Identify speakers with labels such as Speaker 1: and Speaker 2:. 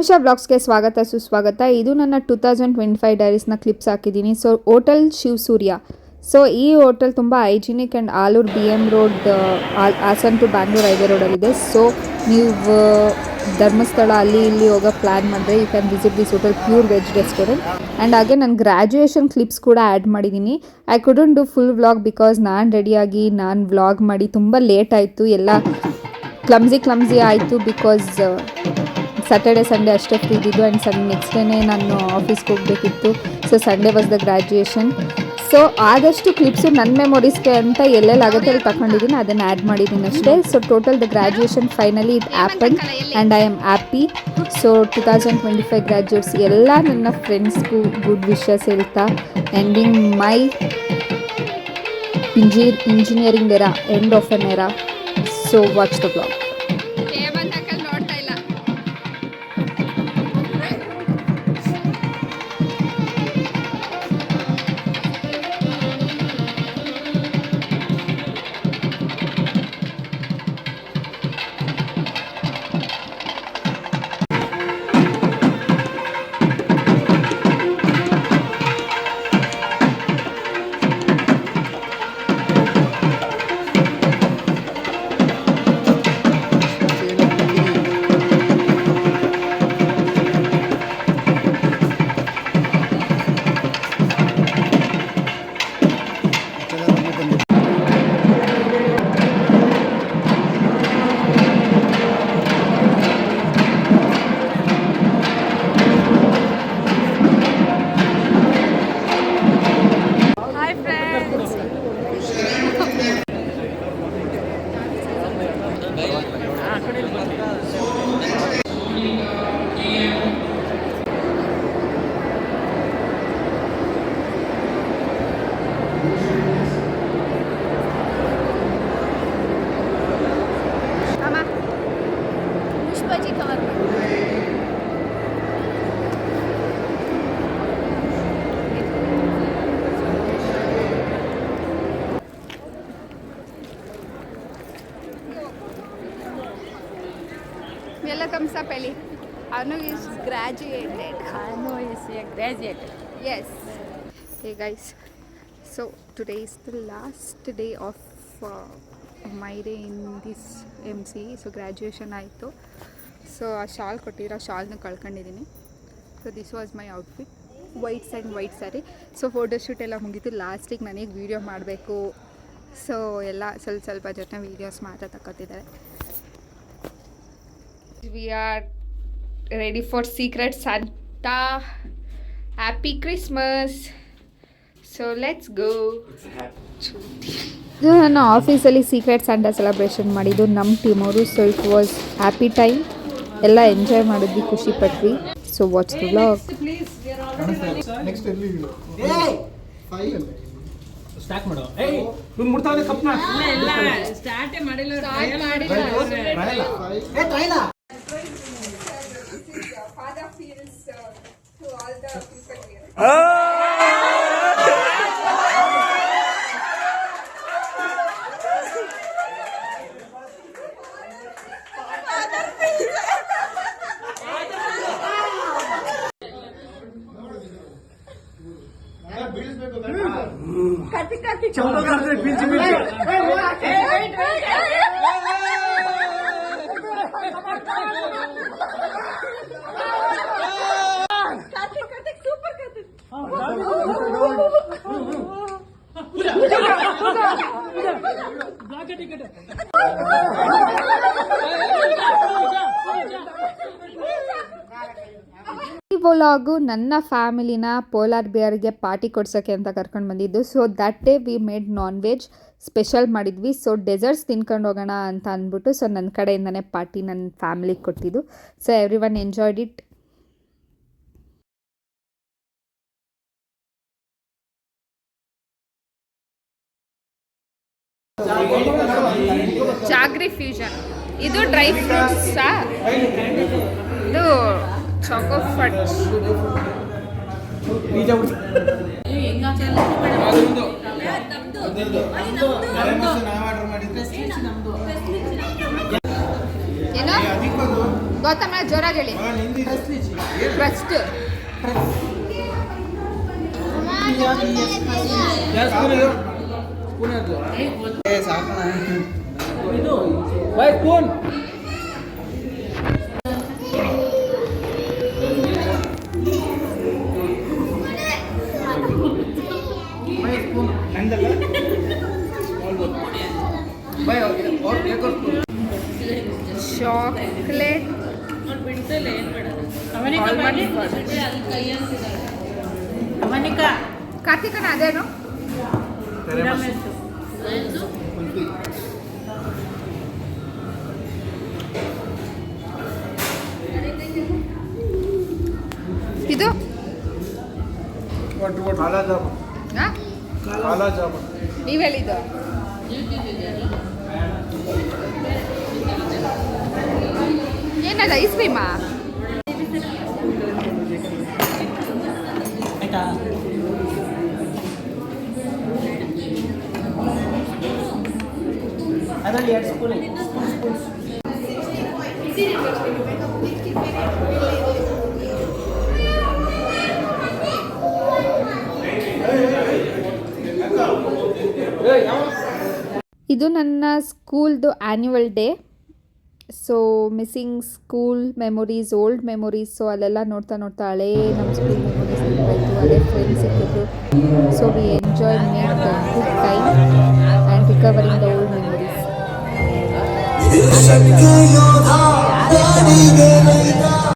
Speaker 1: ಉಷಾ ಬ್ಲಾಗ್ಸ್ಗೆ ಸ್ವಾಗತ ಸುಸ್ವಾಗತ. ಇದು ನನ್ನ 2025 ಡೈರೀಸ್ನ ಕ್ಲಿಪ್ಸ್ ಹಾಕಿದ್ದೀನಿ. So hotel Shivasurya. ಸೊ ಈ ಹೋಟೆಲ್ ತುಂಬ hygienic and Alur BM road Hassan to Bangalore highway ರೋಡಲ್ಲಿದೆ. ಸೊ ನೀವು ಧರ್ಮಸ್ಥಳ ಅಲ್ಲಿ ಇಲ್ಲಿ ಹೋಗೋ ಪ್ಲ್ಯಾನ್ ಮಾಡಿದ್ರೆ you can visit this hotel, pure veg restaurant. And ಹಾಗೆ ನಾನು ಗ್ರ್ಯಾಜುಯೇಷನ್ ಕ್ಲಿಪ್ಸ್ ಕೂಡ ಆ್ಯಡ್ ಮಾಡಿದ್ದೀನಿ. I couldn't do full vlog because ನಾನು ರೆಡಿಯಾಗಿ ನಾನು ವ್ಲಾಗ್ ಮಾಡಿ ತುಂಬ ಲೇಟ್ ಆಯಿತು, ಎಲ್ಲ ಕ್ಲಮ್ಸಿ ಆಯಿತು ಬಿಕಾಸ್ ಸ್ಯಾಟರ್ಡೆ ಸಂಡೇ ಅಷ್ಟೇ ಫ್ರೀ ಇದ್ದಿದ್ದು ಆ್ಯಂಡ್ ನೆಕ್ಸ್ಟ್ ಡೇನೇ ನಾನು ಆಫೀಸ್ಗೆ ಹೋಗಬೇಕಿತ್ತು. So Sunday was the graduation. So ಆದಷ್ಟು ಕ್ಲಿಪ್ಸು ನನ್ನ ಮೆಮೊರೀಸ್ಗೆ ಅಂತ ಎಲ್ಲೆಲ್ಲಿ ಆಗುತ್ತೆ ಅಲ್ಲಿ ತಗೊಂಡಿದ್ದೀನಿ, ಅದನ್ನು ಆ್ಯಡ್ ಮಾಡಿದ್ದೀನಿ ಅಷ್ಟೇ. So total the graduation finally it happen and I am happy. So 2025 graduates ಎಲ್ಲ ನನ್ನ ಫ್ರೆಂಡ್ಸ್ಗೂ ಗುಡ್ ವಿಶಸ್ ಹೇಳ್ತಾ ending my engineering era, end of an era. So watch the blog. Welcome Sapeli. Anu is graduated.
Speaker 2: Anu is a graduate.
Speaker 1: Yes. Hey guys. So today is the last day of my day in this MC. So graduation ಆಯಿತು. So ಆ shawl ಕೊಟ್ಟಿರೋ ಶಾಲ್ನ ಕಳ್ಕೊಂಡಿದ್ದೀನಿ. So this was my outfit, white sari. So photoshoot ಎಲ್ಲ ಮುಗೀತು. ಲಾಸ್ಟಿಗೆ ನನಗೆ video ಮಾಡಬೇಕು. ಸೊ ಎಲ್ಲ ಸ್ವಲ್ಪ ಜನ ವೀಡಿಯೋಸ್ ಮಾತ್ರ ತಗೋತಿದ್ದಾರೆ. We are ready for Secret Santa. Happy Christmas. So let's go. ನಾನು ಆಫೀಸಲ್ಲಿ ಸೀಕ್ರೆಟ್ ಸ್ಯಾಂಟಾ ಸೆಲೆಬ್ರೇಷನ್ ಮಾಡಿದ್ದು ನಮ್ಮ ಟೀಮ್ ಅವರು. So it was happy time, ಎಲ್ಲ ಎಂಜಾಯ್ ಮಾಡಿದ್ವಿ, ಖುಷಿ ಪಟ್ವಿ. So watch the vlog.
Speaker 3: Start ಮಾಡೋ. ಏಯ್ ನೀನು ಮುಡ್ತಾವೆ ಕಪ್ನ ಇಲ್ಲ ಸ್ಟಾರ್ಟ್ ಮಾಡಿಲ್ಲ. ಏ ಟ್ರೈಲ
Speaker 1: Father feels to all the people here. ಈ ವ್ಲಾಗು ನನ್ನ ಫ್ಯಾಮಿಲಿನ ಪೋಲಾರ್ ಬಿಯರ್ಗೆ ಪಾರ್ಟಿ ಕೊಡ್ಸೋಕ್ಕೆ ಅಂತ ಕರ್ಕೊಂಡು ಬಂದಿದ್ದು. So that day we made non veg special ಮಾಡಿದ್ವಿ. ಸೊ ಡೆಸರ್ಟ್ಸ್ ತಿನ್ಕೊಂಡು ಹೋಗೋಣ ಅಂತ ಅಂದ್ಬಿಟ್ಟು ಸೊ ನನ್ನ ಕಡೆಯಿಂದನೇ ಪಾರ್ಟಿ ನನ್ನ ಫ್ಯಾಮಿಲಿಗೆ ಕೊಟ್ಟಿದ್ದು. So every one enjoyed it. Jaggery fusion ಇದು ಡ್ರೈ ಫ್ರೂಟ್ಸಾ, ಇದು ಚಾಕೋ ಫಡ್ಸ್. ಏನೋ ಗೌತಮ ಜೋರಾಗಿ ಹೇಳಿ ಟ್ರಸ್ಟ್
Speaker 3: ಇದು ಬಾಯ್ ಸ್ಪೂನ್ ನಂದಲ್ಲ ಬಾಯ್ और एक और स्पून
Speaker 1: ಚಾಕ್ಲೇಟ್ ಕಾರ್ತಿಕನ ಅದೇನು ಇದು
Speaker 3: काला जामुन
Speaker 1: ಹಾಂ
Speaker 3: काला जामुन
Speaker 1: ನೀವು ಹೇಳಿದ್ದು ಏನದು ಐಸ್ ಕ್ರೀಮಾ
Speaker 3: ಆಯ್ತಾ ಅದರಲ್ಲಿ 2 ಸ್ಪೂನ್
Speaker 1: ಇದು ನನ್ನ ಸ್ಕೂಲ್ದು annual day so missing school memories old memories so ಅಲ್ಲೆಲ್ಲ ನೋಡ್ತಾ ನೋಡ್ತಾ ಹಳೇ ನಮ್ಮ ಸ್ಕೂಲ್ ಮೆಮೊರೀಸ್ ಸಿಗ್ತಾಯಿತ್ತು ಹಳೇ ಫ್ರೆಂಡ್ಸ್ ಸಿಕ್ಕಿದ್ರು so we enjoy made the good time and recovering the old memories